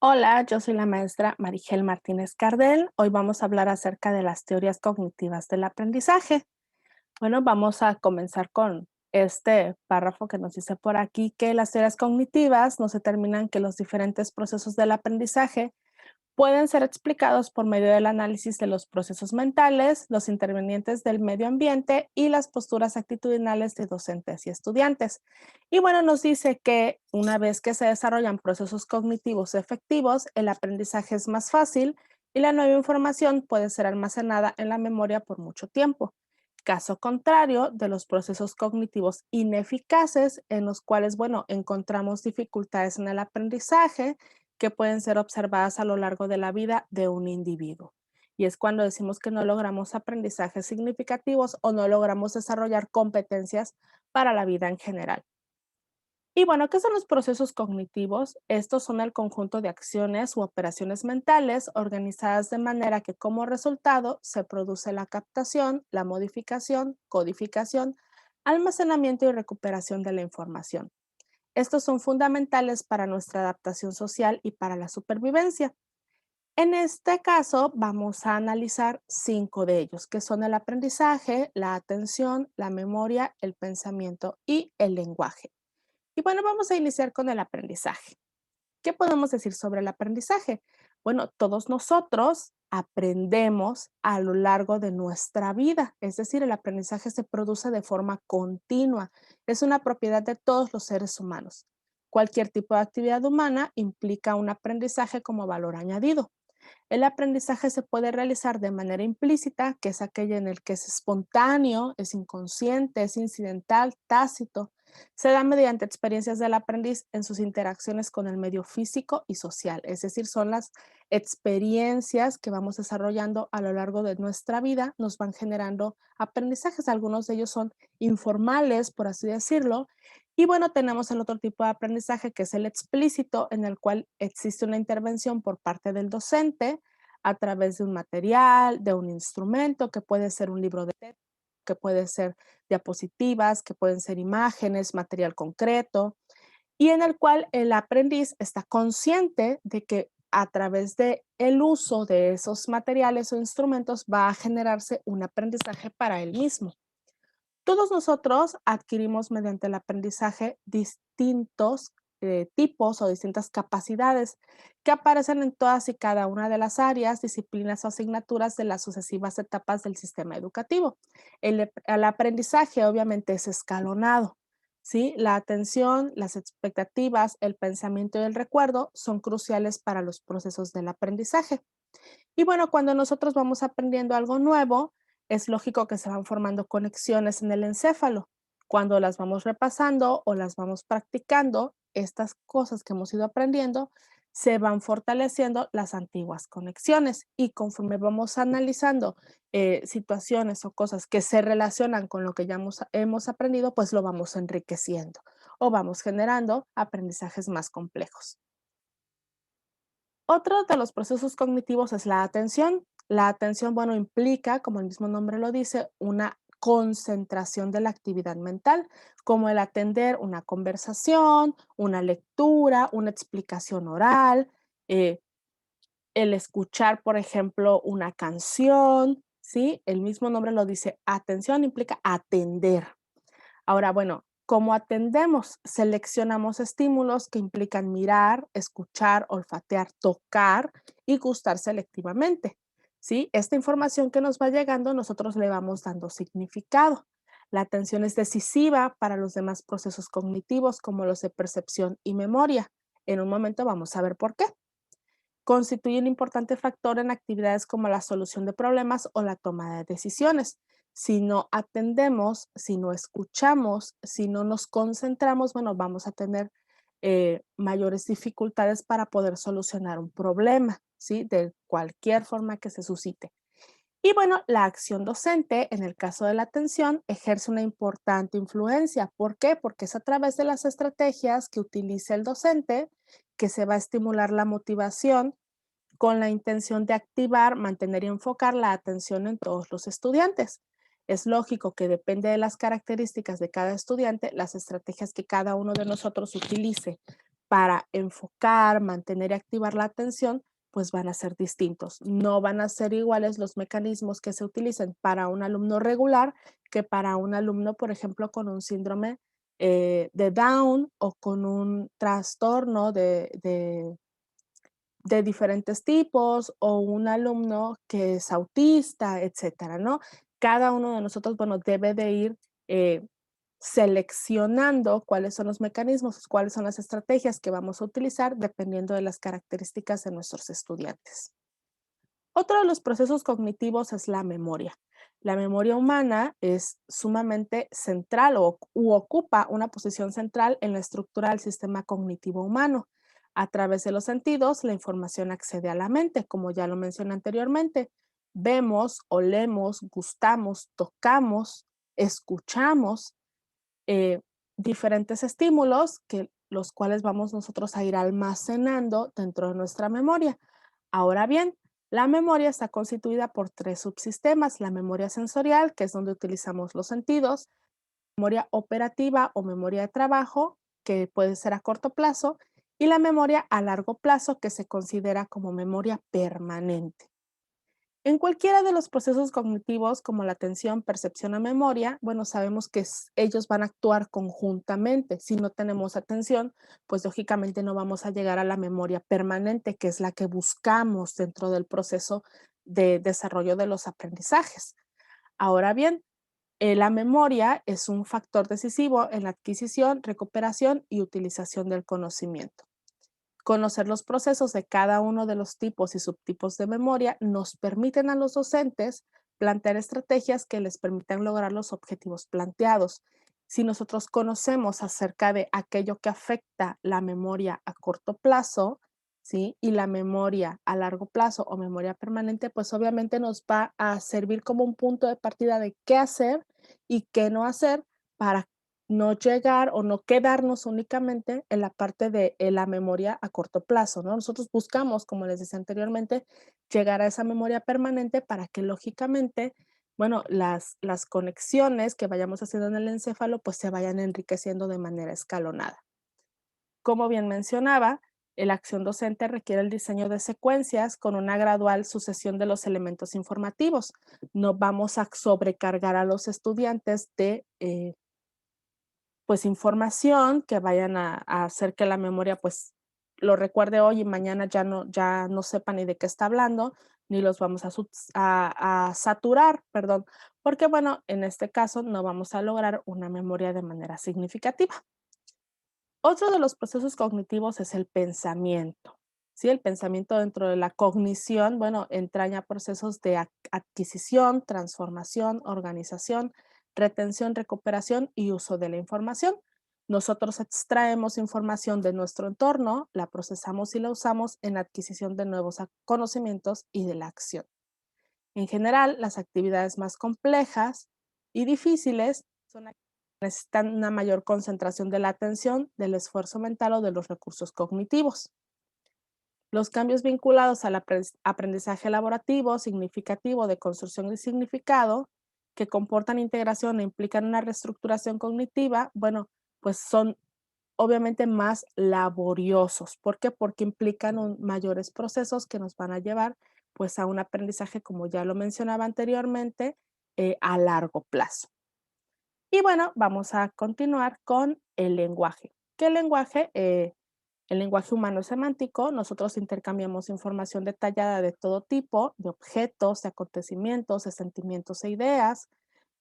Hola, yo soy la maestra Marigel Martínez Cardel. Hoy vamos a hablar acerca de las teorías cognitivas del aprendizaje. Bueno, vamos a comenzar con este párrafo que nos dice por aquí que las teorías cognitivas nos determinan que los diferentes procesos del aprendizaje pueden ser explicados por medio del análisis de los procesos mentales, los intervinientes del medio ambiente y las posturas actitudinales de docentes y estudiantes. Y bueno, nos dice que una vez que se desarrollan procesos cognitivos efectivos, el aprendizaje es más fácil y la nueva información puede ser almacenada en la memoria por mucho tiempo. Caso contrario de los procesos cognitivos ineficaces en los cuales, bueno, encontramos dificultades en el aprendizaje, que pueden ser observadas a lo largo de la vida de un individuo. Y es cuando decimos que no logramos aprendizajes significativos o no logramos desarrollar competencias para la vida en general. Y bueno, ¿qué son los procesos cognitivos? Estos son el conjunto de acciones u operaciones mentales organizadas de manera que como resultado se produce la captación, la modificación, codificación, almacenamiento y recuperación de la información. Estos son fundamentales para nuestra adaptación social y para la supervivencia. En este caso, vamos a analizar 5 de ellos, que son el aprendizaje, la atención, la memoria, el pensamiento y el lenguaje. Y bueno, vamos a iniciar con el aprendizaje. ¿Qué podemos decir sobre el aprendizaje? Bueno, todos nosotros aprendemos a lo largo de nuestra vida, es decir, el aprendizaje se produce de forma continua, es una propiedad de todos los seres humanos. Cualquier tipo de actividad humana implica un aprendizaje como valor añadido. El aprendizaje se puede realizar de manera implícita, que es aquella en el que es espontáneo, es inconsciente, es incidental, tácito. Se da mediante experiencias del aprendiz en sus interacciones con el medio físico y social, es decir, son las experiencias que vamos desarrollando a lo largo de nuestra vida, nos van generando aprendizajes. Algunos de ellos son informales, por así decirlo, y bueno, tenemos el otro tipo de aprendizaje que es el explícito, en el cual existe una intervención por parte del docente a través de un material, de un instrumento, que puede ser un libro de texto, que puede ser diapositivas, que pueden ser imágenes, material concreto, y en el cual el aprendiz está consciente de que a través de el uso de esos materiales o instrumentos va a generarse un aprendizaje para él mismo. Todos nosotros adquirimos mediante el aprendizaje distintos tipos o distintas capacidades que aparecen en todas y cada una de las áreas, disciplinas o asignaturas de las sucesivas etapas del sistema educativo. El aprendizaje obviamente es escalonado. ¿Sí? La atención, las expectativas, el pensamiento y el recuerdo son cruciales para los procesos del aprendizaje. Y bueno, cuando nosotros vamos aprendiendo algo nuevo, es lógico que se van formando conexiones en el encéfalo. Cuando las vamos repasando o las vamos practicando, estas cosas que hemos ido aprendiendo, se van fortaleciendo las antiguas conexiones. Y conforme vamos analizando situaciones o cosas que se relacionan con lo que ya hemos aprendido, pues lo vamos enriqueciendo o vamos generando aprendizajes más complejos. Otro de los procesos cognitivos es la atención. La atención, bueno, implica, como el mismo nombre lo dice, una concentración de la actividad mental, como el atender una conversación, una lectura, una explicación oral, eh, el escuchar, por ejemplo, una canción, ¿sí? El mismo nombre lo dice, atención implica atender. Ahora, bueno, ¿cómo atendemos? Seleccionamos estímulos que implican mirar, escuchar, olfatear, tocar y gustar selectivamente. ¿Sí? Esta información que nos va llegando, nosotros le vamos dando significado. La atención es decisiva para los demás procesos cognitivos como los de percepción y memoria. En un momento vamos a ver por qué. Constituye un importante factor en actividades como la solución de problemas o la toma de decisiones. Si no atendemos, si no escuchamos, si no nos concentramos, bueno, vamos a tener mayores dificultades para poder solucionar un problema, ¿sí? De cualquier forma que se suscite. Y bueno, la acción docente, en el caso de la atención, ejerce una importante influencia. ¿Por qué? Porque es a través de las estrategias que utiliza el docente que se va a estimular la motivación con la intención de activar, mantener y enfocar la atención en todos los estudiantes. Es lógico que depende de las características de cada estudiante, las estrategias que cada uno de nosotros utilice para enfocar, mantener y activar la atención, pues van a ser distintos. No van a ser iguales los mecanismos que se utilicen para un alumno regular que para un alumno, por ejemplo, con un síndrome de Down o con un trastorno de diferentes tipos o un alumno que es autista, etcétera, ¿no? Cada uno de nosotros, bueno, debe de ir eh, seleccionando cuáles son los mecanismos, cuáles son las estrategias que vamos a utilizar dependiendo de las características de nuestros estudiantes. Otro de los procesos cognitivos es la memoria. La memoria humana es sumamente central u ocupa una posición central en la estructura del sistema cognitivo humano. A través de los sentidos, la información accede a la mente, como ya lo mencioné anteriormente. Vemos, olemos, gustamos, tocamos, escuchamos eh, diferentes estímulos que los cuales vamos nosotros a ir almacenando dentro de nuestra memoria. Ahora bien, la memoria está constituida por tres subsistemas: la memoria sensorial, que es donde utilizamos los sentidos; memoria operativa o memoria de trabajo, que puede ser a corto plazo; y la memoria a largo plazo, que se considera como memoria permanente. En cualquiera de los procesos cognitivos, como la atención, percepción o memoria, bueno, sabemos que ellos van a actuar conjuntamente. Si no tenemos atención, pues lógicamente no vamos a llegar a la memoria permanente, que es la que buscamos dentro del proceso de desarrollo de los aprendizajes. Ahora bien, la memoria es un factor decisivo en la adquisición, recuperación y utilización del conocimiento. Conocer los procesos de cada uno de los tipos y subtipos de memoria nos permiten a los docentes plantear estrategias que les permitan lograr los objetivos planteados. Si nosotros conocemos acerca de aquello que afecta la memoria a corto plazo, ¿sí? Y la memoria a largo plazo o memoria permanente, pues obviamente nos va a servir como un punto de partida de qué hacer y qué no hacer para no llegar o no quedarnos únicamente en la parte de la memoria a corto plazo, ¿no? Nosotros buscamos, como les decía anteriormente, llegar a esa memoria permanente para que lógicamente, bueno, las conexiones que vayamos haciendo en el encéfalo pues se vayan enriqueciendo de manera escalonada. Como bien mencionaba, la acción docente requiere el diseño de secuencias con una gradual sucesión de los elementos informativos. No vamos a sobrecargar a los estudiantes de pues información que vayan a hacer que la memoria pues lo recuerde hoy y mañana ya no sepa ni de qué está hablando, ni los vamos a saturar, perdón, porque bueno, en este caso no vamos a lograr una memoria de manera significativa. Otro de los procesos cognitivos es el pensamiento. ¿Sí? El pensamiento dentro de la cognición, bueno, entraña procesos de adquisición, transformación, organización, retención, recuperación y uso de la información. Nosotros extraemos información de nuestro entorno, la procesamos y la usamos en la adquisición de nuevos conocimientos y de la acción. En general, las actividades más complejas y difíciles son aquellas que necesitan una mayor concentración de la atención, del esfuerzo mental o de los recursos cognitivos. Los cambios vinculados al aprendizaje elaborativo, significativo, de construcción y significado, que comportan integración e implican una reestructuración cognitiva, bueno, pues son obviamente más laboriosos. ¿Por qué? Porque implican mayores procesos que nos van a llevar pues a un aprendizaje, como ya lo mencionaba anteriormente, a largo plazo. Y bueno, vamos a continuar con el lenguaje. ¿Qué lenguaje? El lenguaje humano es semántico. Nosotros intercambiamos información detallada de todo tipo, de objetos, de acontecimientos, de sentimientos e ideas.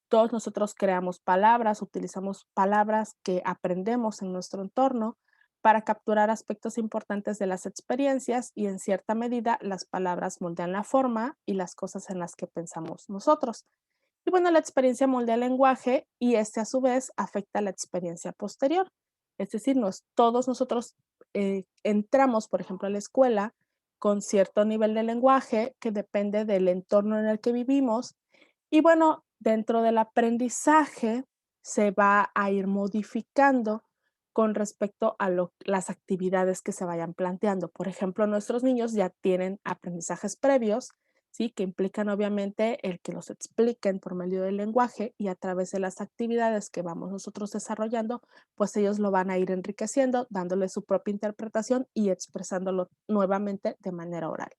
Todos nosotros creamos palabras, utilizamos palabras que aprendemos en nuestro entorno para capturar aspectos importantes de las experiencias y en cierta medida las palabras moldean la forma y las cosas en las que pensamos nosotros. Y bueno, la experiencia moldea el lenguaje y este a su vez afecta la experiencia posterior. Es decir, todos nosotros entramos, por ejemplo, a la escuela con cierto nivel de lenguaje que depende del entorno en el que vivimos y bueno, dentro del aprendizaje se va a ir modificando con respecto a las actividades que se vayan planteando. Por ejemplo, nuestros niños ya tienen aprendizajes previos ¿sí? Que implican obviamente el que los expliquen por medio del lenguaje y a través de las actividades que vamos nosotros desarrollando, pues ellos lo van a ir enriqueciendo, dándole su propia interpretación y expresándolo nuevamente de manera oral.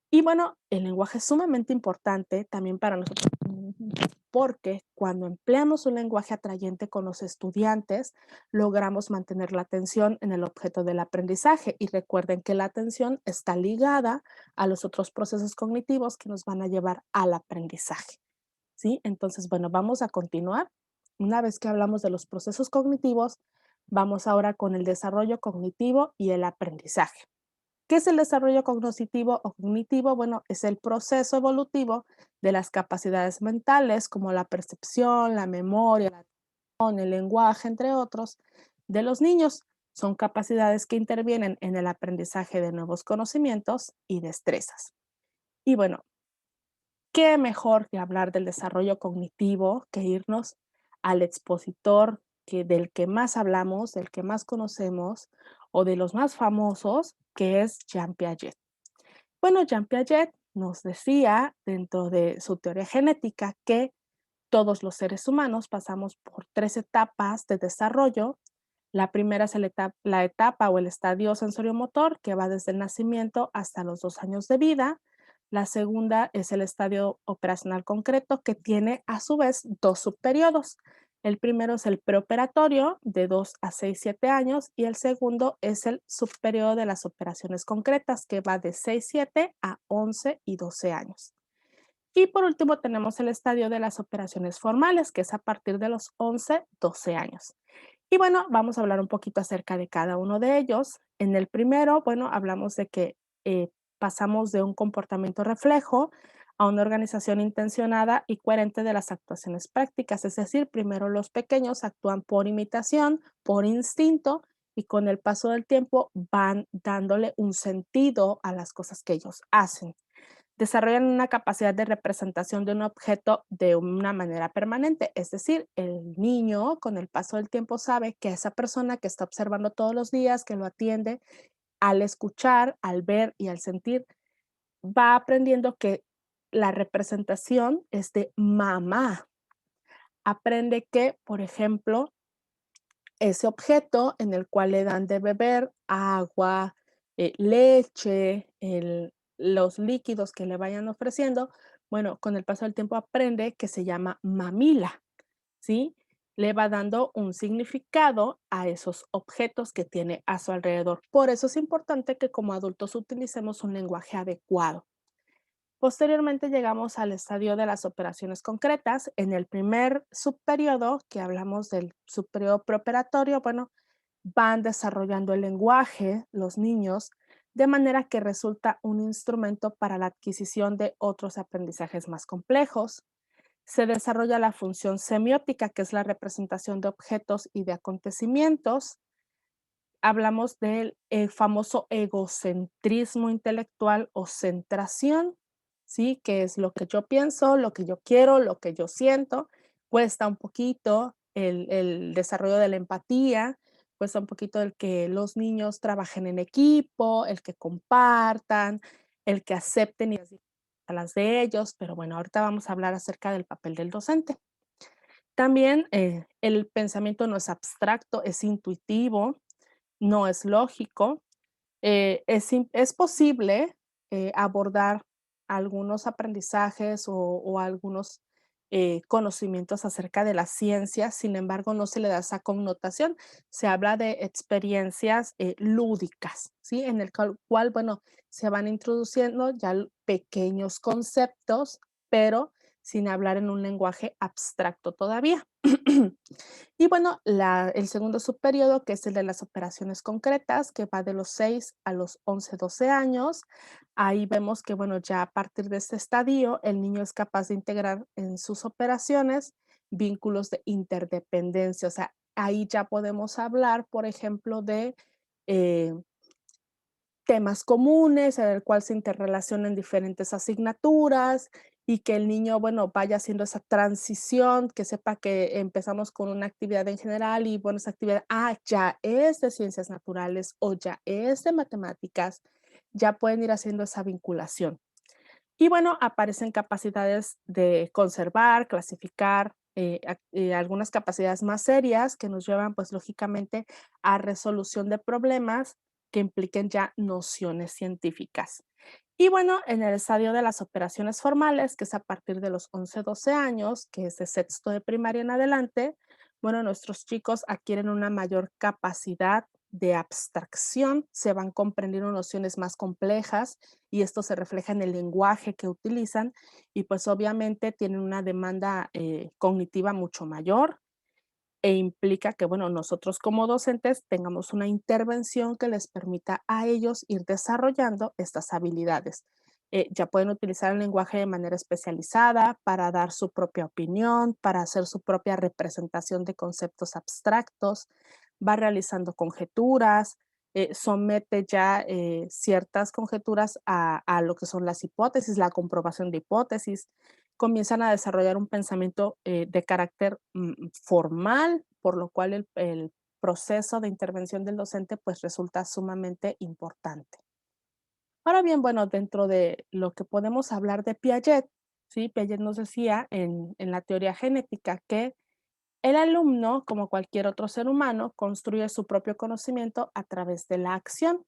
Y bueno, el lenguaje es sumamente importante también para nosotros, porque cuando empleamos un lenguaje atrayente con los estudiantes, logramos mantener la atención en el objeto del aprendizaje. Y recuerden que la atención está ligada a los otros procesos cognitivos que nos van a llevar al aprendizaje, ¿sí? Entonces, bueno, vamos a continuar. Una vez que hablamos de los procesos cognitivos, vamos ahora con el desarrollo cognitivo y el aprendizaje. ¿Qué es el desarrollo cognitivo o cognitivo? Bueno, es el proceso evolutivo de las capacidades mentales como la percepción, la memoria, la atención, el lenguaje, entre otros, de los niños. Son capacidades que intervienen en el aprendizaje de nuevos conocimientos y destrezas. Y bueno, ¿qué mejor que hablar del desarrollo cognitivo que irnos al expositor del que más hablamos, del que más conocemos o de los más famosos, que es Jean Piaget? Bueno, Jean Piaget nos decía dentro de su teoría genética que todos los seres humanos pasamos por 3 etapas de desarrollo. La primera es la etapa o el estadio sensoriomotor, que va desde el nacimiento hasta los 2 años de vida. La segunda es el estadio operacional concreto, que tiene a su vez 2 subperiodos. El primero es el preoperatorio, de 2 a 6, 7 años, y el segundo es el subperiodo de las operaciones concretas, que va de 6, 7 a 11 y 12 años. Y por último tenemos el estadio de las operaciones formales, que es a partir de los 11, 12 años. Y bueno, vamos a hablar un poquito acerca de cada uno de ellos. En el primero, bueno, hablamos de que pasamos de un comportamiento reflejo a una organización intencionada y coherente de las actuaciones prácticas. Es decir, primero los pequeños actúan por imitación, por instinto, y con el paso del tiempo van dándole un sentido a las cosas que ellos hacen. Desarrollan una capacidad de representación de un objeto de una manera permanente, es decir, el niño con el paso del tiempo sabe que esa persona que está observando todos los días, que lo atiende, al escuchar, al ver y al sentir, va aprendiendo que la representación es de mamá. Aprende que, por ejemplo, ese objeto en el cual le dan de beber agua, leche, los líquidos que le vayan ofreciendo, bueno, con el paso del tiempo aprende que se llama mamila, ¿sí? Le va dando un significado a esos objetos que tiene a su alrededor. Por eso es importante que como adultos utilicemos un lenguaje adecuado. Posteriormente llegamos al estadio de las operaciones concretas. En el primer subperiodo, que hablamos del subperiodo preoperatorio, bueno, van desarrollando el lenguaje los niños de manera que resulta un instrumento para la adquisición de otros aprendizajes más complejos. Se desarrolla la función semiótica, que es la representación de objetos y de acontecimientos. Hablamos del famoso egocentrismo intelectual o centración, ¿sí? Que es lo que yo pienso, lo que yo quiero, lo que yo siento. Cuesta un poquito el desarrollo de la empatía, cuesta un poquito el que los niños trabajen en equipo, el que compartan, el que acepten ideas diferentes a las de ellos, pero bueno, ahorita vamos a hablar acerca del papel del docente. También el pensamiento no es abstracto, es intuitivo, no es lógico. Es posible abordar algunos aprendizajes o algunos conocimientos acerca de la ciencia, sin embargo, no se le da esa connotación. Se habla de experiencias lúdicas, ¿sí? En el cual, bueno, se van introduciendo ya pequeños conceptos, pero sin hablar en un lenguaje abstracto todavía. Y bueno, el segundo subperíodo, que es el de las operaciones concretas, que va de los 6 a los 11, 12 años. Ahí vemos que, bueno, ya a partir de este estadio, el niño es capaz de integrar en sus operaciones vínculos de interdependencia. O sea, ahí ya podemos hablar, por ejemplo, de eh, temas comunes en el cual se interrelacionan diferentes asignaturas y que el niño, bueno, vaya haciendo esa transición, que sepa que empezamos con una actividad en general y, bueno, esa actividad, ya es de ciencias naturales o ya es de matemáticas, ya pueden ir haciendo esa vinculación. Y bueno, aparecen capacidades de conservar, clasificar, algunas capacidades más serias que nos llevan, pues, lógicamente, a resolución de problemas que impliquen ya nociones científicas. Y bueno, en el estadio de las operaciones formales, que es a partir de los 11, 12 años, que es de sexto de primaria en adelante, bueno, nuestros chicos adquieren una mayor capacidad de abstracción, se van comprendiendo nociones más complejas y esto se refleja en el lenguaje que utilizan y pues obviamente tienen una demanda cognitiva mucho mayor e implica que, bueno, nosotros como docentes tengamos una intervención que les permita a ellos ir desarrollando estas habilidades. Ya pueden utilizar el lenguaje de manera especializada para dar su propia opinión, para hacer su propia representación de conceptos abstractos, va realizando conjeturas, somete ya ciertas conjeturas a lo que son las hipótesis, la comprobación de hipótesis, comienzan a desarrollar un pensamiento de carácter formal, por lo cual el proceso de intervención del docente pues resulta sumamente importante. Ahora bien, bueno, dentro de lo que podemos hablar de Piaget, ¿sí? Piaget nos decía en la teoría genética que el alumno, como cualquier otro ser humano, construye su propio conocimiento a través de la acción.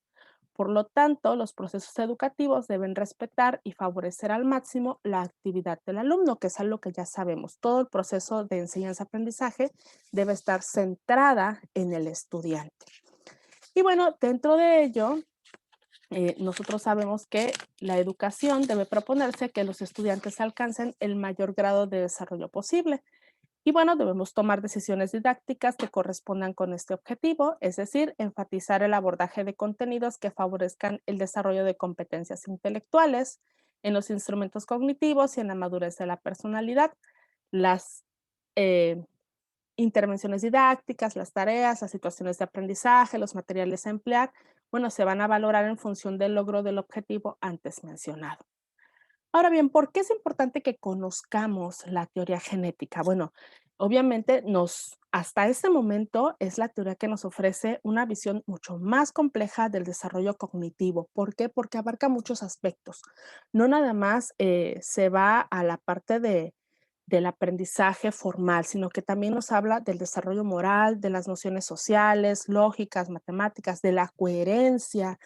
Por lo tanto, los procesos educativos deben respetar y favorecer al máximo la actividad del alumno, que es algo que ya sabemos. Todo el proceso de enseñanza-aprendizaje debe estar centrada en el estudiante. Y bueno, dentro de ello, nosotros sabemos que la educación debe proponerse que los estudiantes alcancen el mayor grado de desarrollo posible. Y bueno, debemos tomar decisiones didácticas que correspondan con este objetivo, es decir, enfatizar el abordaje de contenidos que favorezcan el desarrollo de competencias intelectuales en los instrumentos cognitivos y en la madurez de la personalidad. Las eh, intervenciones didácticas, las tareas, las situaciones de aprendizaje, los materiales a emplear, bueno, se van a valorar en función del logro del objetivo antes mencionado. Ahora bien, ¿por qué es importante que conozcamos la teoría genética? Bueno, obviamente hasta este momento es la teoría que nos ofrece una visión mucho más compleja del desarrollo cognitivo. ¿Por qué? Porque abarca muchos aspectos. No nada más se va a la parte del aprendizaje formal, sino que también nos habla del desarrollo moral, de las nociones sociales, lógicas, matemáticas, de la coherencia,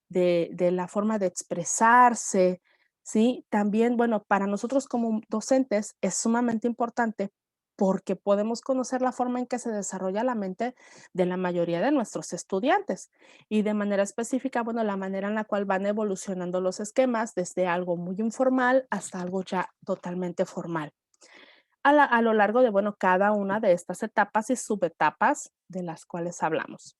de la forma de expresarse, ¿sí? También, bueno, para nosotros como docentes es sumamente importante porque podemos conocer la forma en que se desarrolla la mente de la mayoría de nuestros estudiantes y de manera específica, bueno, la manera en la cual van evolucionando los esquemas desde algo muy informal hasta algo ya totalmente formal. A lo largo de, bueno, cada una de estas etapas y subetapas de las cuales hablamos.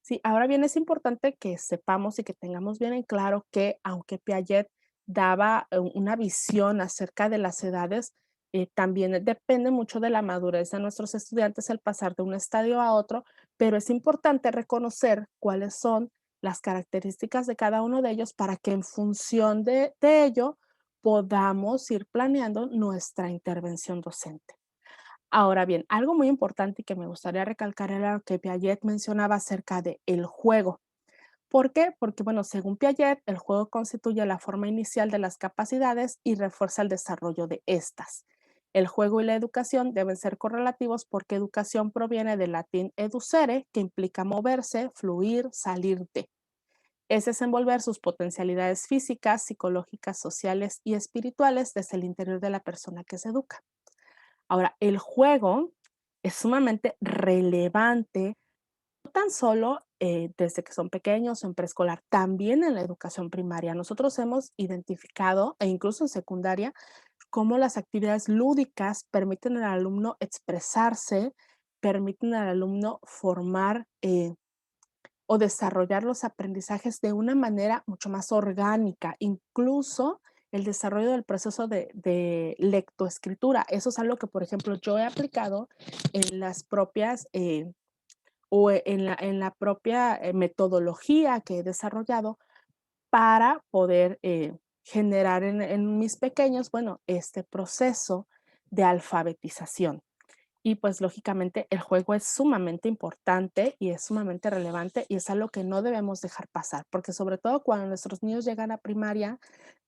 Sí, ahora bien, es importante que sepamos y que tengamos bien en claro que aunque Piaget daba una visión acerca de las edades, también depende mucho de la madurez de nuestros estudiantes el pasar de un estadio a otro, pero es importante reconocer cuáles son las características de cada uno de ellos para que en función de ello podamos ir planeando nuestra intervención docente. Ahora bien, algo muy importante y que me gustaría recalcar era lo que Piaget mencionaba acerca de el juego. ¿Por qué? Porque, bueno, según Piaget, el juego constituye la forma inicial de las capacidades y refuerza el desarrollo de estas. El juego y la educación deben ser correlativos porque educación proviene del latín educere, que implica moverse, fluir, salir de. Es desenvolver sus potencialidades físicas, psicológicas, sociales y espirituales desde el interior de la persona que se educa. Ahora, el juego es sumamente relevante, no tan solo desde que son pequeños o en preescolar, también en la educación primaria. Nosotros hemos identificado, e incluso en secundaria, cómo las actividades lúdicas permiten al alumno expresarse, permiten al alumno formar o desarrollar los aprendizajes de una manera mucho más orgánica, incluso el desarrollo del proceso de lectoescritura. Eso es algo que, por ejemplo, yo he aplicado en las propias en la propia metodología que he desarrollado para poder generar en mis pequeños, bueno, este proceso de alfabetización. Y pues lógicamente el juego es sumamente importante y es sumamente relevante y es algo que no debemos dejar pasar, porque sobre todo cuando nuestros niños llegan a primaria,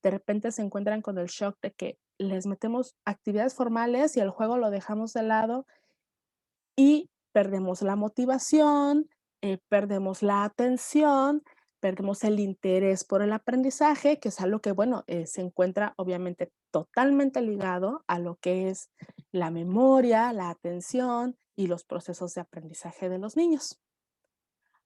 de repente se encuentran con el shock de que les metemos actividades formales y el juego lo dejamos de lado y perdemos la motivación, perdemos la atención, perdemos el interés por el aprendizaje, que es algo que, bueno, se encuentra obviamente totalmente ligado a lo que es la memoria, la atención y los procesos de aprendizaje de los niños.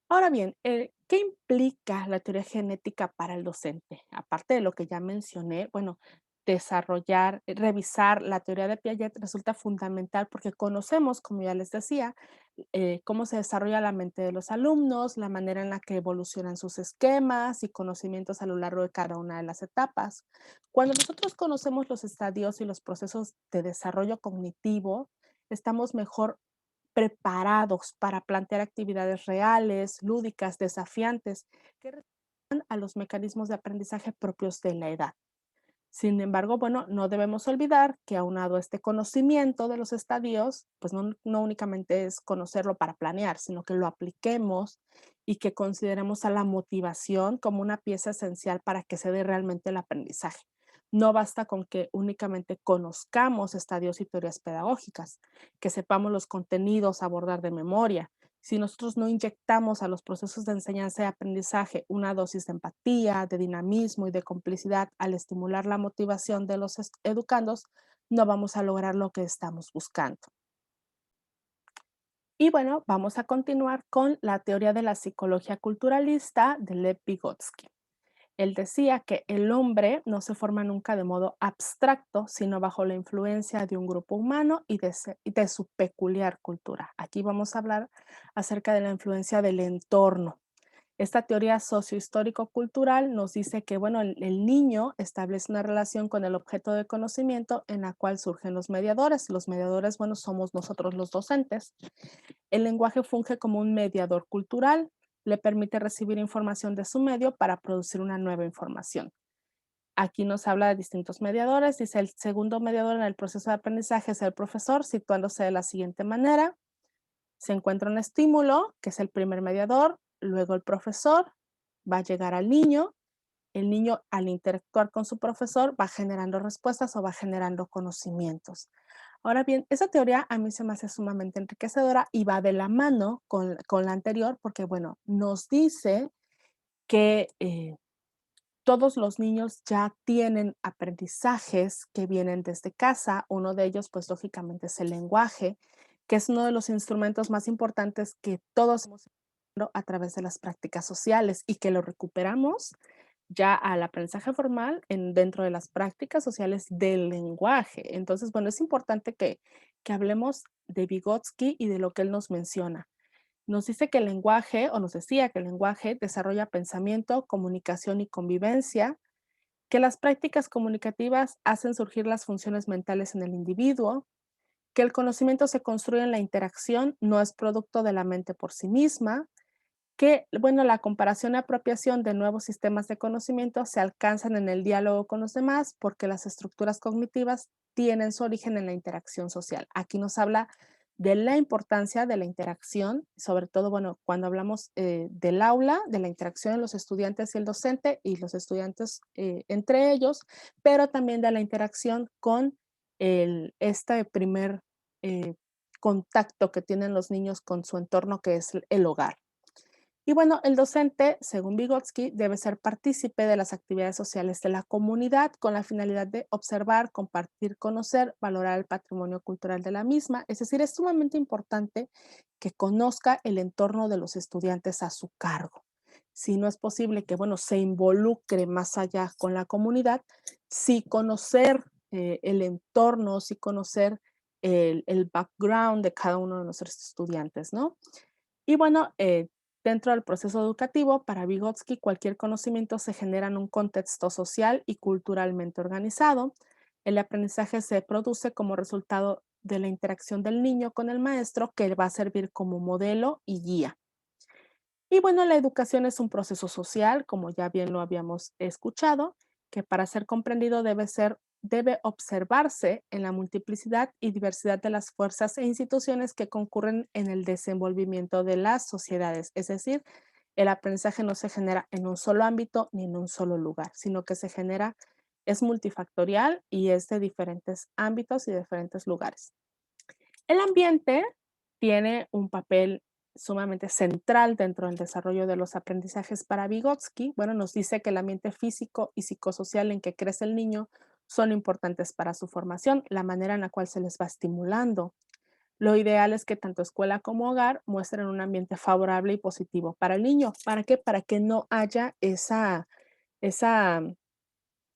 Ahora bien, ¿qué implica la teoría genética para el docente? Aparte de lo que ya mencioné, bueno, revisar la teoría de Piaget resulta fundamental porque conocemos, como ya les decía, cómo se desarrolla la mente de los alumnos, la manera en la que evolucionan sus esquemas y conocimientos a lo largo de cada una de las etapas. Cuando nosotros conocemos los estadios y los procesos de desarrollo cognitivo, estamos mejor preparados para plantear actividades reales, lúdicas, desafiantes, que respondan a los mecanismos de aprendizaje propios de la edad. Sin embargo, bueno, no debemos olvidar que aunado a este conocimiento de los estadios, pues no únicamente es conocerlo para planear, sino que lo apliquemos y que consideremos a la motivación como una pieza esencial para que se dé realmente el aprendizaje. No basta con que únicamente conozcamos estadios y teorías pedagógicas, que sepamos los contenidos a abordar de memoria. Si nosotros no inyectamos a los procesos de enseñanza y aprendizaje una dosis de empatía, de dinamismo y de complicidad al estimular la motivación de los educandos, no vamos a lograr lo que estamos buscando. Y bueno, vamos a continuar con la teoría de la psicología culturalista de Lev Vygotsky. Él decía que el hombre no se forma nunca de modo abstracto, sino bajo la influencia de un grupo humano y de su peculiar cultura. Aquí vamos a hablar acerca de la influencia del entorno. Esta teoría sociohistórico-cultural nos dice que, bueno, el niño establece una relación con el objeto de conocimiento en la cual surgen los mediadores. Los mediadores, bueno, somos nosotros los docentes. El lenguaje funge como un mediador cultural, le permite recibir información de su medio para producir una nueva información. Aquí nos habla de distintos mediadores. Dice, el segundo mediador en el proceso de aprendizaje es el profesor, situándose de la siguiente manera. Se encuentra un estímulo, que es el primer mediador, luego el profesor va a llegar al niño. El niño, al interactuar con su profesor, va generando respuestas o va generando conocimientos. Ahora bien, esa teoría a mí se me hace sumamente enriquecedora y va de la mano con la anterior porque, bueno, nos dice que todos los niños ya tienen aprendizajes que vienen desde casa. Uno de ellos, pues lógicamente, es el lenguaje, que es uno de los instrumentos más importantes que todos hemos aprendido a través de las prácticas sociales y que lo recuperamos ya al aprendizaje formal dentro de las prácticas sociales del lenguaje. Entonces, bueno, es importante que hablemos de Vygotsky y de lo que él nos menciona. Nos dice que el lenguaje, o nos decía que el lenguaje desarrolla pensamiento, comunicación y convivencia, que las prácticas comunicativas hacen surgir las funciones mentales en el individuo, que el conocimiento se construye en la interacción, no es producto de la mente por sí misma, que, bueno, la comparación y apropiación de nuevos sistemas de conocimiento se alcanzan en el diálogo con los demás porque las estructuras cognitivas tienen su origen en la interacción social. Aquí nos habla de la importancia de la interacción, sobre todo, bueno, cuando hablamos del aula, de la interacción de los estudiantes y el docente y los estudiantes entre ellos, pero también de la interacción con este primer eh, contacto que tienen los niños con su entorno, que es el hogar. Y bueno, el docente, según Vygotsky, debe ser partícipe de las actividades sociales de la comunidad con la finalidad de observar, compartir, conocer, valorar el patrimonio cultural de la misma. Es decir, es sumamente importante que conozca el entorno de los estudiantes a su cargo. Si no es posible que, bueno, se involucre más allá con la comunidad, sí conocer el entorno, sí conocer el background de cada uno de nuestros estudiantes, ¿no? Y bueno, dentro del proceso educativo, para Vygotsky, cualquier conocimiento se genera en un contexto social y culturalmente organizado. El aprendizaje se produce como resultado de la interacción del niño con el maestro, que va a servir como modelo y guía. Y bueno, la educación es un proceso social, como ya bien lo habíamos escuchado, que para ser comprendido debe observarse en la multiplicidad y diversidad de las fuerzas e instituciones que concurren en el desenvolvimiento de las sociedades. Es decir, el aprendizaje no se genera en un solo ámbito ni en un solo lugar, sino que es multifactorial y es de diferentes ámbitos y diferentes lugares. El ambiente tiene un papel sumamente central dentro del desarrollo de los aprendizajes para Vygotsky. Bueno, nos dice que el ambiente físico y psicosocial en que crece el niño son importantes para su formación, la manera en la cual se les va estimulando. Lo ideal es que tanto escuela como hogar muestren un ambiente favorable y positivo para el niño. ¿Para qué? Para que no haya esa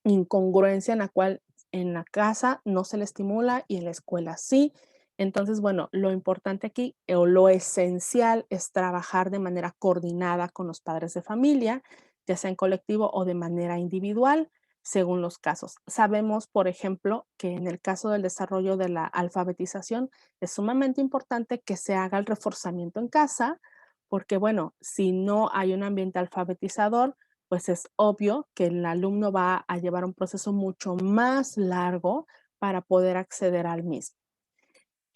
incongruencia en la cual en la casa no se le estimula y en la escuela sí. Entonces, bueno, lo importante aquí o lo esencial es trabajar de manera coordinada con los padres de familia, ya sea en colectivo o de manera individual, según los casos. Sabemos, por ejemplo, que en el caso del desarrollo de la alfabetización es sumamente importante que se haga el reforzamiento en casa, porque bueno, si no hay un ambiente alfabetizador, pues es obvio que el alumno va a llevar un proceso mucho más largo para poder acceder al mismo.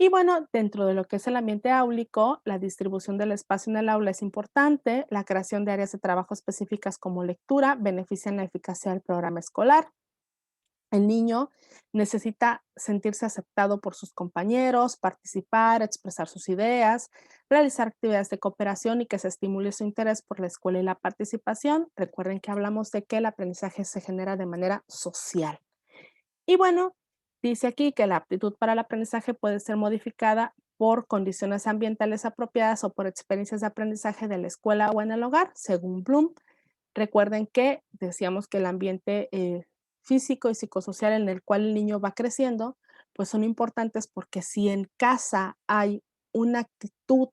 Y bueno, dentro de lo que es el ambiente áulico, la distribución del espacio en el aula es importante, la creación de áreas de trabajo específicas como lectura benefician la eficacia del programa escolar. El niño necesita sentirse aceptado por sus compañeros, participar, expresar sus ideas, realizar actividades de cooperación y que se estimule su interés por la escuela y la participación. Recuerden que hablamos de que el aprendizaje se genera de manera social. Y bueno, dice aquí que la aptitud para el aprendizaje puede ser modificada por condiciones ambientales apropiadas o por experiencias de aprendizaje de la escuela o en el hogar, según Bloom. Recuerden que decíamos que el ambiente físico y psicosocial en el cual el niño va creciendo, pues son importantes porque si en casa hay una actitud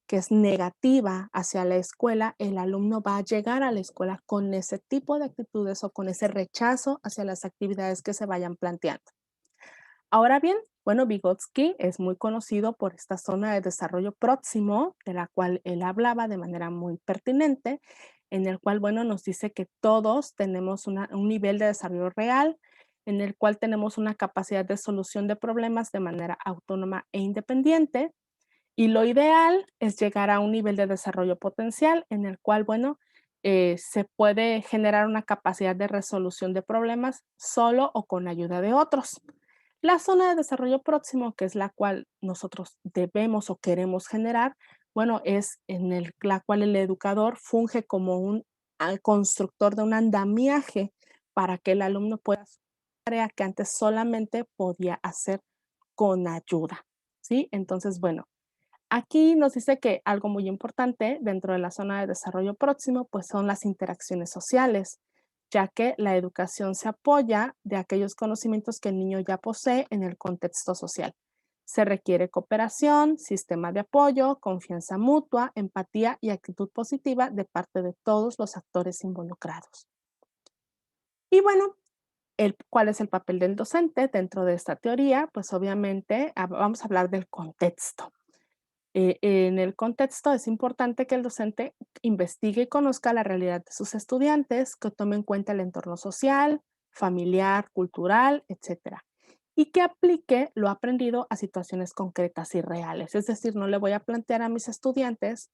que es negativa hacia la escuela, el alumno va a llegar a la escuela con ese tipo de actitudes o con ese rechazo hacia las actividades que se vayan planteando. Ahora bien, bueno, Vygotsky es muy conocido por esta zona de desarrollo próximo, de la cual él hablaba de manera muy pertinente, en el cual, bueno, nos dice que todos tenemos un nivel de desarrollo real, en el cual tenemos una capacidad de solución de problemas de manera autónoma e independiente, y lo ideal es llegar a un nivel de desarrollo potencial en el cual, bueno, se puede generar una capacidad de resolución de problemas solo o con ayuda de otros. La zona de desarrollo próximo, que es la cual nosotros debemos o queremos generar, bueno, es la cual el educador funge como un constructor de un andamiaje para que el alumno pueda hacer una tarea que antes solamente podía hacer con ayuda, ¿sí? Entonces, bueno, aquí nos dice que algo muy importante dentro de la zona de desarrollo próximo, pues son las interacciones sociales, ya que la educación se apoya de aquellos conocimientos que el niño ya posee en el contexto social. Se requiere cooperación, sistema de apoyo, confianza mutua, empatía y actitud positiva de parte de todos los actores involucrados. Y bueno, ¿cuál es el papel del docente dentro de esta teoría? Pues obviamente vamos a hablar del contexto. En el contexto es importante que el docente investigue y conozca la realidad de sus estudiantes, que tome en cuenta el entorno social, familiar, cultural, etcétera, y que aplique lo aprendido a situaciones concretas y reales. Es decir, no le voy a plantear a mis estudiantes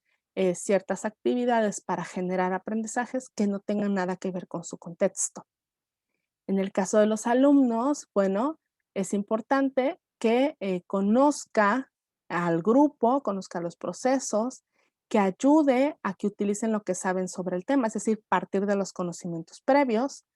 ciertas actividades para generar aprendizajes que no tengan nada que ver con su contexto. En el caso de los alumnos, bueno, es importante que conozca al grupo, conozca los procesos, que ayude a que utilicen lo que saben sobre el tema, es decir, partir de los conocimientos previos,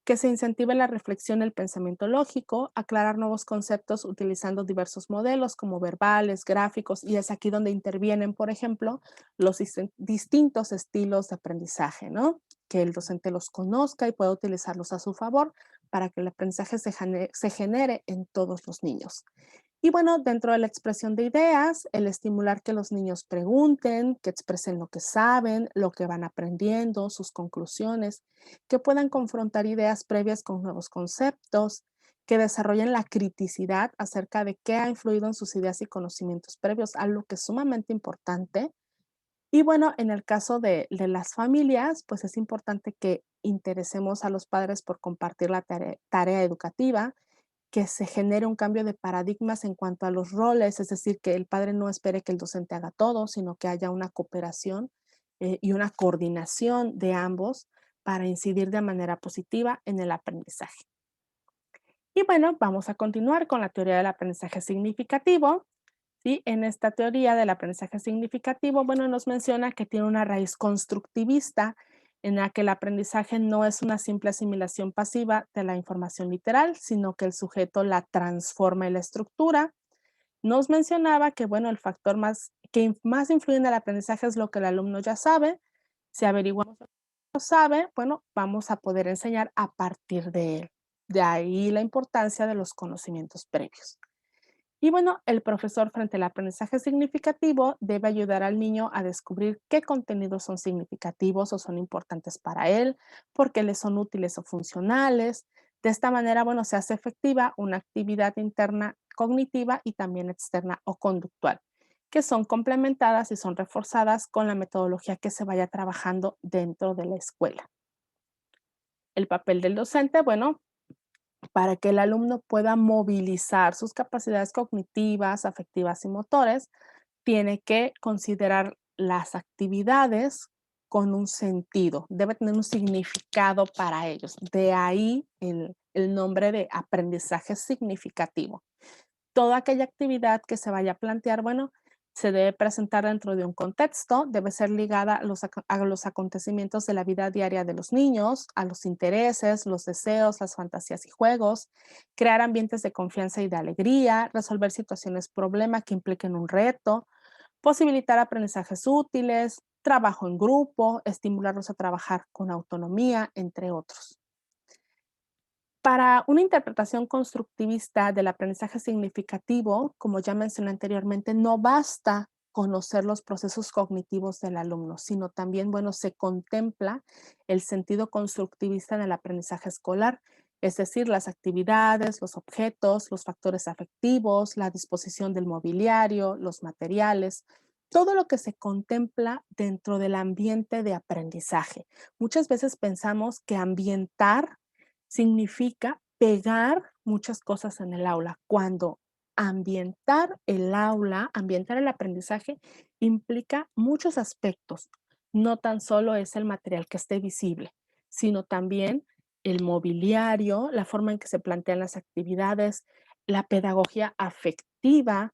que se incentive la reflexión y el pensamiento lógico, aclarar nuevos conceptos utilizando diversos modelos como verbales, gráficos, y es aquí donde intervienen, por ejemplo, los distintos estilos de aprendizaje, ¿no? Que el docente los conozca y pueda utilizarlos a su favor para que el aprendizaje se genere en todos los niños. Y bueno, dentro de la expresión de ideas, el estimular que los niños pregunten, que expresen lo que saben, lo que van aprendiendo, sus conclusiones, que puedan confrontar ideas previas con nuevos conceptos, que desarrollen la criticidad acerca de qué ha influido en sus ideas y conocimientos previos, algo que es sumamente importante. Y bueno, en el caso de las familias, pues es importante que interesemos a los padres por compartir la tarea educativa, que se genere un cambio de paradigmas en cuanto a los roles, es decir, que el padre no espere que el docente haga todo, sino que haya una cooperación y una coordinación de ambos para incidir de manera positiva en el aprendizaje. Y bueno, vamos a continuar con la teoría del aprendizaje significativo. ¿Sí? En esta teoría del aprendizaje significativo, bueno, nos menciona que tiene una raíz constructivista en la que el aprendizaje no es una simple asimilación pasiva de la información literal, sino que el sujeto la transforma en la estructura. Nos mencionaba que, bueno, el factor más influye en el aprendizaje es lo que el alumno ya sabe. Si averiguamos lo que no sabe, bueno, vamos a poder enseñar a partir de él. De ahí la importancia de los conocimientos previos. Y bueno, el profesor frente al aprendizaje significativo debe ayudar al niño a descubrir qué contenidos son significativos o son importantes para él, por qué les son útiles o funcionales. De esta manera, bueno, se hace efectiva una actividad interna cognitiva y también externa o conductual, que son complementadas y son reforzadas con la metodología que se vaya trabajando dentro de la escuela. El papel del docente, bueno, para que el alumno pueda movilizar sus capacidades cognitivas, afectivas y motores, tiene que considerar las actividades con un sentido, debe tener un significado para ellos. De ahí el nombre de aprendizaje significativo. Toda aquella actividad que se vaya a plantear, bueno, se debe presentar dentro de un contexto, debe ser ligada a los acontecimientos de la vida diaria de los niños, a los intereses, los deseos, las fantasías y juegos, crear ambientes de confianza y de alegría, resolver situaciones problema que impliquen un reto, posibilitar aprendizajes útiles, trabajo en grupo, estimularlos a trabajar con autonomía, entre otros. Para una interpretación constructivista del aprendizaje significativo, como ya mencioné anteriormente, no basta conocer los procesos cognitivos del alumno, sino también, bueno, se contempla el sentido constructivista en el aprendizaje escolar, es decir, las actividades, los objetos, los factores afectivos, la disposición del mobiliario, los materiales, todo lo que se contempla dentro del ambiente de aprendizaje. Muchas veces pensamos que ambientar significa pegar muchas cosas en el aula, cuando ambientar el aula, ambientar el aprendizaje implica muchos aspectos. No tan solo es el material que esté visible, sino también el mobiliario, la forma en que se plantean las actividades, la pedagogía afectiva,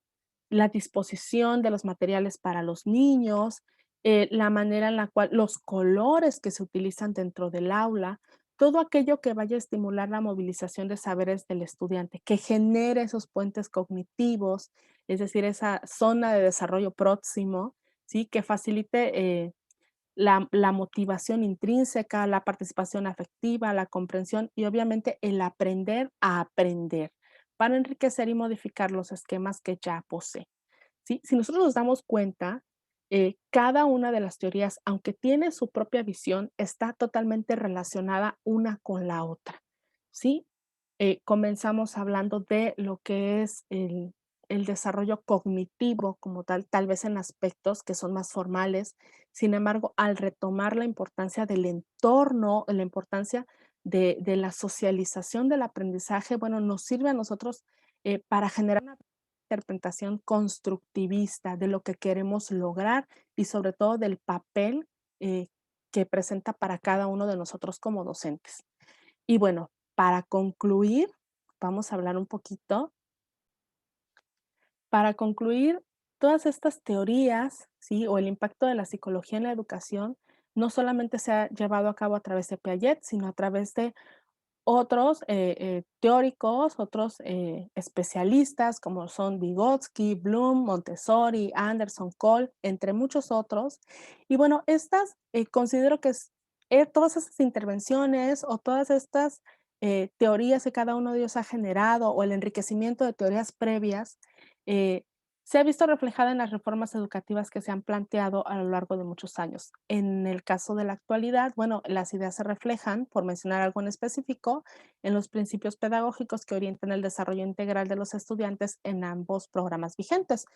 la disposición de los materiales para los niños, la manera en la cual los colores que se utilizan dentro del aula, todo aquello que vaya a estimular la movilización de saberes del estudiante, que genere esos puentes cognitivos, es decir, esa zona de desarrollo próximo, ¿sí? Que facilite la motivación intrínseca, la participación afectiva, la comprensión y obviamente el aprender a aprender para enriquecer y modificar los esquemas que ya posee. ¿Sí? Si nosotros nos damos cuenta, cada una de las teorías, aunque tiene su propia visión, está totalmente relacionada una con la otra, ¿sí? Comenzamos hablando de lo que es el desarrollo cognitivo como tal vez en aspectos que son más formales. Sin embargo, al retomar la importancia del entorno, la importancia de la socialización del aprendizaje, bueno, nos sirve a nosotros para generar una interpretación constructivista de lo que queremos lograr y sobre todo del papel eh, que presenta para cada uno de nosotros como docentes. Y bueno, para concluir, vamos a hablar un poquito. Para concluir, todas estas teorías, ¿sí? O el impacto de la psicología en la educación, no solamente se ha llevado a cabo a través de Piaget, sino a través de otros teóricos, otros especialistas como son Vygotsky, Bloom, Montessori, Anderson, Cole, entre muchos otros. Y bueno, estas considero que todas estas intervenciones o todas estas teorías que cada uno de ellos ha generado o el enriquecimiento de teorías previas eh, se ha visto reflejada en las reformas educativas que se han planteado a lo largo de muchos años. En el caso de la actualidad, bueno, las ideas se reflejan, por mencionar algo en específico, en los principios pedagógicos que orientan el desarrollo integral de los estudiantes en ambos programas vigentes.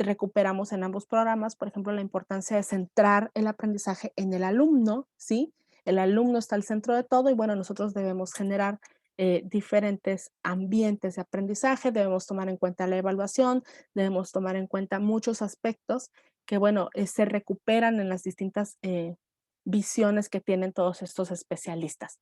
recuperamos en ambos programas, por ejemplo, la importancia de centrar el aprendizaje en el alumno, ¿sí? El alumno está al centro de todo y bueno, nosotros debemos generar diferentes ambientes de aprendizaje, debemos tomar en cuenta la evaluación, debemos tomar en cuenta muchos aspectos que, bueno, se recuperan en las distintas visiones que tienen todos estos especialistas.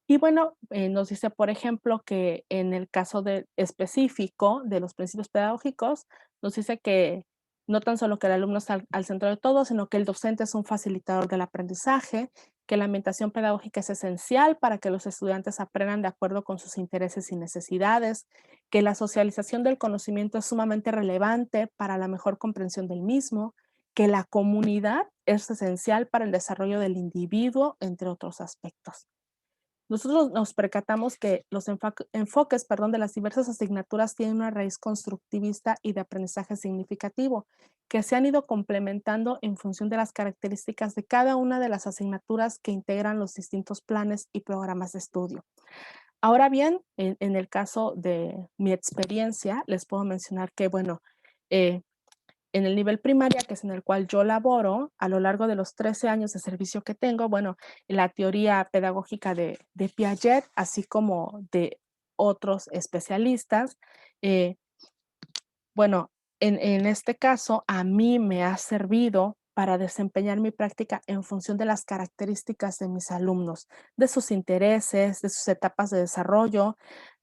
Y bueno, nos dice, por ejemplo, que en el caso específico de los principios pedagógicos, nos dice que no tan solo que el alumno está al centro de todo, sino que el docente es un facilitador del aprendizaje, que la ambientación pedagógica es esencial para que los estudiantes aprendan de acuerdo con sus intereses y necesidades, que la socialización del conocimiento es sumamente relevante para la mejor comprensión del mismo, que la comunidad es esencial para el desarrollo del individuo, entre otros aspectos. Nosotros nos percatamos que los enfoques, perdón, de las diversas asignaturas tienen una raíz constructivista y de aprendizaje significativo, que se han ido complementando en función de las características de cada una de las asignaturas que integran los distintos planes y programas de estudio. Ahora bien, en el caso de mi experiencia, les puedo mencionar que, bueno, eh, en el nivel primaria, que es en el cual yo laboro, a lo largo de los 13 años de servicio que tengo, bueno, la teoría pedagógica de Piaget, así como de otros especialistas, eh, bueno, en este caso, a mí me ha servido para desempeñar mi práctica en función de las características de mis alumnos, de sus intereses, de sus etapas de desarrollo,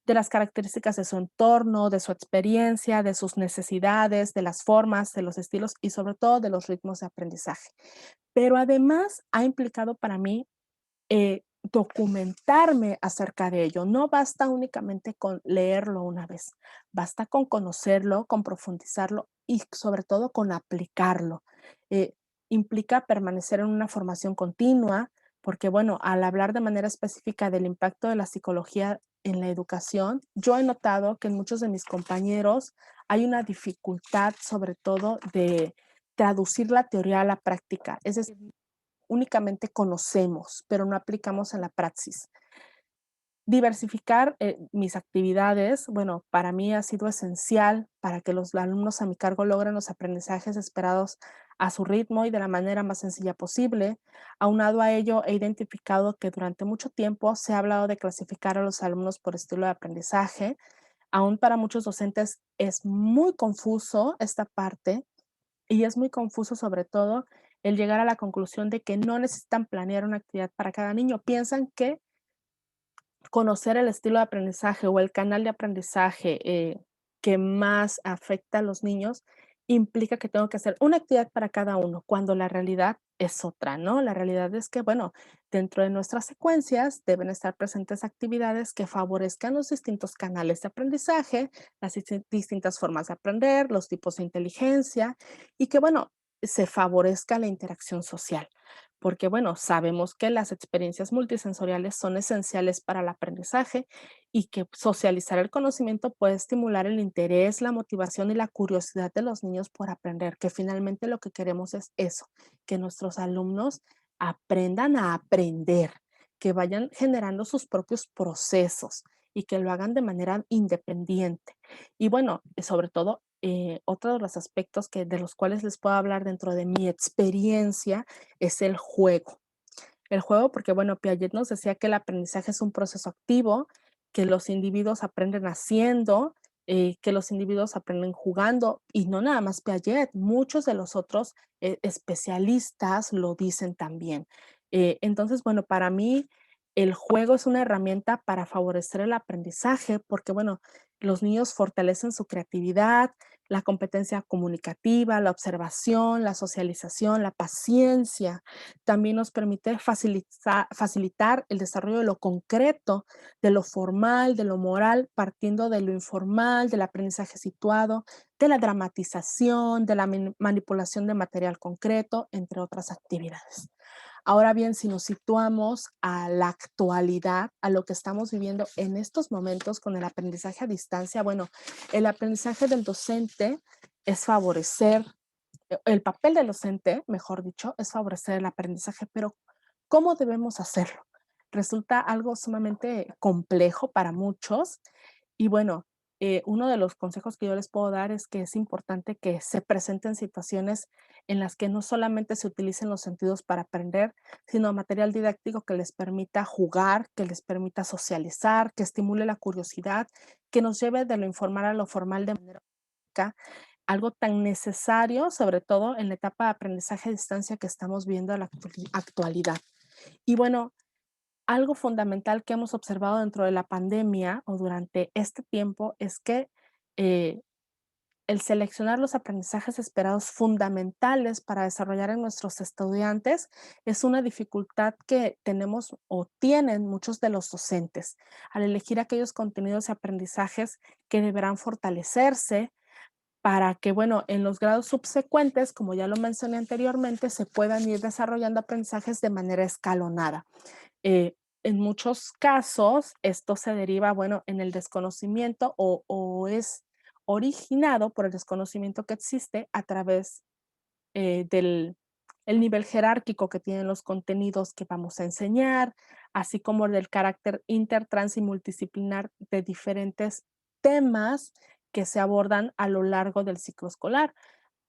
de las características de su entorno, de su experiencia, de sus necesidades, de las formas, de los estilos y sobre todo de los ritmos de aprendizaje. Pero además ha implicado para mí documentarme acerca de ello. No basta únicamente con leerlo una vez, basta con conocerlo, con profundizarlo y sobre todo con aplicarlo. Eh, Implica permanecer en una formación continua, porque bueno, al hablar de manera específica del impacto de la psicología en la educación, yo he notado que en muchos de mis compañeros hay una dificultad sobre todo de traducir la teoría a la práctica. Es decir, únicamente conocemos, pero no aplicamos en la praxis. Diversificar mis actividades, bueno, para mí ha sido esencial para que los alumnos a mi cargo logren los aprendizajes esperados a su ritmo y de la manera más sencilla posible. Aunado a ello, he identificado que durante mucho tiempo se ha hablado de clasificar a los alumnos por estilo de aprendizaje. Aún para muchos docentes es muy confuso esta parte y es muy confuso, sobre todo, el llegar a la conclusión de que no necesitan planear una actividad para cada niño. Piensan que conocer el estilo de aprendizaje o el canal de aprendizaje que más afecta a los niños implica que tengo que hacer una actividad para cada uno, cuando la realidad es otra, ¿no? La realidad es que, bueno, dentro de nuestras secuencias deben estar presentes actividades que favorezcan los distintos canales de aprendizaje, las distintas formas de aprender, los tipos de inteligencia y que, bueno, se favorezca la interacción social porque bueno, sabemos que las experiencias multisensoriales son esenciales para el aprendizaje y que socializar el conocimiento puede estimular el interés, la motivación y la curiosidad de los niños por aprender, que finalmente lo que queremos es eso, que nuestros alumnos aprendan a aprender, que vayan generando sus propios procesos y que lo hagan de manera independiente. Y bueno, sobre todo, otro de los aspectos de los cuales les puedo hablar dentro de mi experiencia es el juego. El juego, porque bueno, Piaget nos decía que el aprendizaje es un proceso activo, que los individuos aprenden haciendo, que los individuos aprenden jugando, y no nada más Piaget, muchos de los otros especialistas lo dicen también. Entonces, bueno, para mí el juego es una herramienta para favorecer el aprendizaje, porque bueno, los niños fortalecen su creatividad, la competencia comunicativa, la observación, la socialización, la paciencia. También nos permite facilitar el desarrollo de lo concreto, de lo formal, de lo moral, partiendo de lo informal, del aprendizaje situado, de la dramatización, de la manipulación de material concreto, entre otras actividades. Ahora bien, si nos situamos a la actualidad, a lo que estamos viviendo en estos momentos con el aprendizaje a distancia, bueno, el aprendizaje del docente es favorecer, el papel del docente, mejor dicho, es favorecer el aprendizaje, pero ¿cómo debemos hacerlo? Resulta algo sumamente complejo para muchos y bueno, uno de los consejos que yo les puedo dar es que es importante que se presenten situaciones en las que no solamente se utilicen los sentidos para aprender, sino material didáctico que les permita jugar, que les permita socializar, que estimule la curiosidad, que nos lleve de lo informal a lo formal de manera práctica, algo tan necesario, sobre todo en la etapa de aprendizaje a distancia que estamos viendo en la actualidad. Y bueno, algo fundamental que hemos observado dentro de la pandemia o durante este tiempo es que eh, el seleccionar los aprendizajes esperados fundamentales para desarrollar en nuestros estudiantes es una dificultad que tenemos o tienen muchos de los docentes al elegir aquellos contenidos y aprendizajes que deberán fortalecerse para que, bueno, en los grados subsecuentes, como ya lo mencioné anteriormente, se puedan ir desarrollando aprendizajes de manera escalonada. Eh, en muchos casos, esto se deriva, bueno, en el desconocimiento o es originado por el desconocimiento que existe a través del el nivel jerárquico que tienen los contenidos que vamos a enseñar, así como del carácter inter, trans y multidisciplinar de diferentes temas que se abordan a lo largo del ciclo escolar.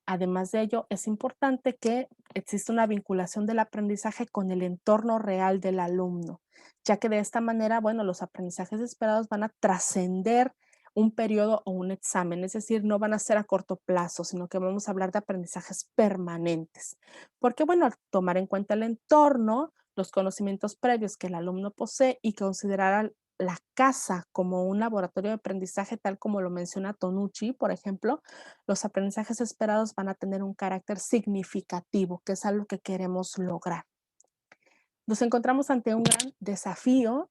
Además de ello, es importante que exista una vinculación del aprendizaje con el entorno real del alumno, ya que de esta manera, bueno, los aprendizajes esperados van a trascender un periodo o un examen, es decir, no van a ser a corto plazo, sino que vamos a hablar de aprendizajes permanentes. Porque, bueno, al tomar en cuenta el entorno, los conocimientos previos que el alumno posee y considerar la casa como un laboratorio de aprendizaje, tal como lo menciona Tonucci, por ejemplo, los aprendizajes esperados van a tener un carácter significativo, que es algo que queremos lograr. Nos encontramos ante un gran desafío,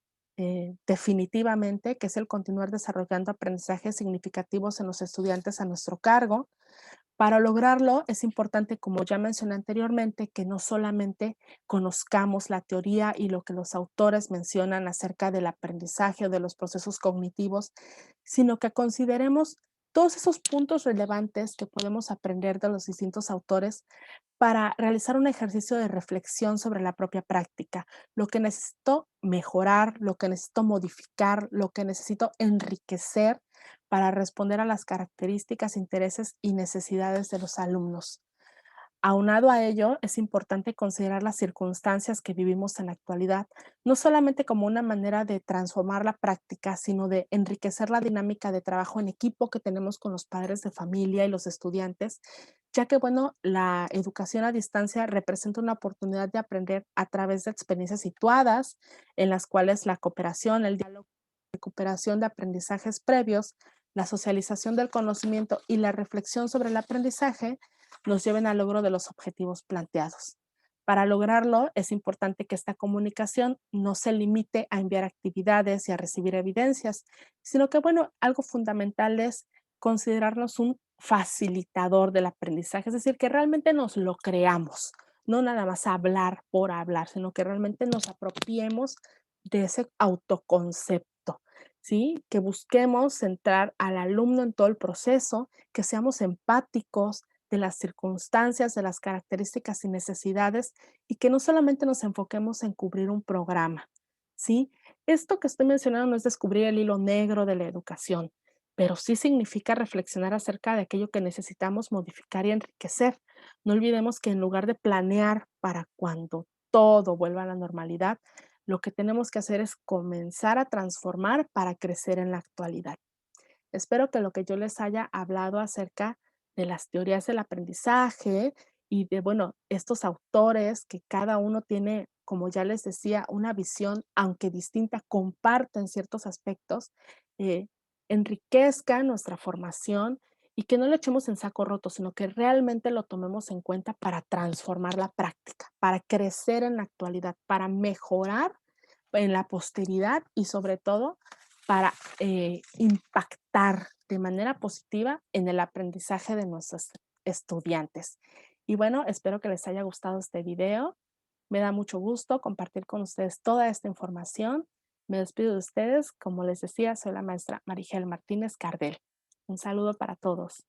definitivamente, que es el continuar desarrollando aprendizajes significativos en los estudiantes a nuestro cargo. Para lograrlo es importante, como ya mencioné anteriormente, que no solamente conozcamos la teoría y lo que los autores mencionan acerca del aprendizaje o de los procesos cognitivos, sino que consideremos todos esos puntos relevantes que podemos aprender de los distintos autores para realizar un ejercicio de reflexión sobre la propia práctica, lo que necesito mejorar, lo que necesito modificar, lo que necesito enriquecer para responder a las características, intereses y necesidades de los alumnos. Aunado a ello, es importante considerar las circunstancias que vivimos en la actualidad, no solamente como una manera de transformar la práctica, sino de enriquecer la dinámica de trabajo en equipo que tenemos con los padres de familia y los estudiantes, ya que, bueno, la educación a distancia representa una oportunidad de aprender a través de experiencias situadas, en las cuales la cooperación, el diálogo, la recuperación de aprendizajes previos, la socialización del conocimiento y la reflexión sobre el aprendizaje nos lleven al logro de los objetivos planteados. Para lograrlo, es importante que esta comunicación no se limite a enviar actividades y a recibir evidencias, sino que, bueno, algo fundamental es considerarnos un facilitador del aprendizaje, es decir, que realmente nos lo creamos, no nada más hablar por hablar, sino que realmente nos apropiemos de ese autoconcepto, ¿sí? Que busquemos centrar al alumno en todo el proceso, que seamos empáticos, de las circunstancias, de las características y necesidades, y que no solamente nos enfoquemos en cubrir un programa, ¿sí? Esto que estoy mencionando no es descubrir el hilo negro de la educación, pero sí significa reflexionar acerca de aquello que necesitamos modificar y enriquecer. No olvidemos que en lugar de planear para cuando todo vuelva a la normalidad, lo que tenemos que hacer es comenzar a transformar para crecer en la actualidad. Espero que lo que yo les haya hablado acerca de las teorías del aprendizaje y de, bueno, estos autores que cada uno tiene, como ya les decía, una visión, aunque distinta, comparten ciertos aspectos, eh, enriquezca nuestra formación y que no lo echemos en saco roto, sino que realmente lo tomemos en cuenta para transformar la práctica, para crecer en la actualidad, para mejorar en la posteridad y sobre todo para impactar de manera positiva en el aprendizaje de nuestros estudiantes. Y bueno, espero que les haya gustado este video. Me da mucho gusto compartir con ustedes toda esta información. Me despido de ustedes. Como les decía, soy la maestra Marigel Martínez Cardel. Un saludo para todos.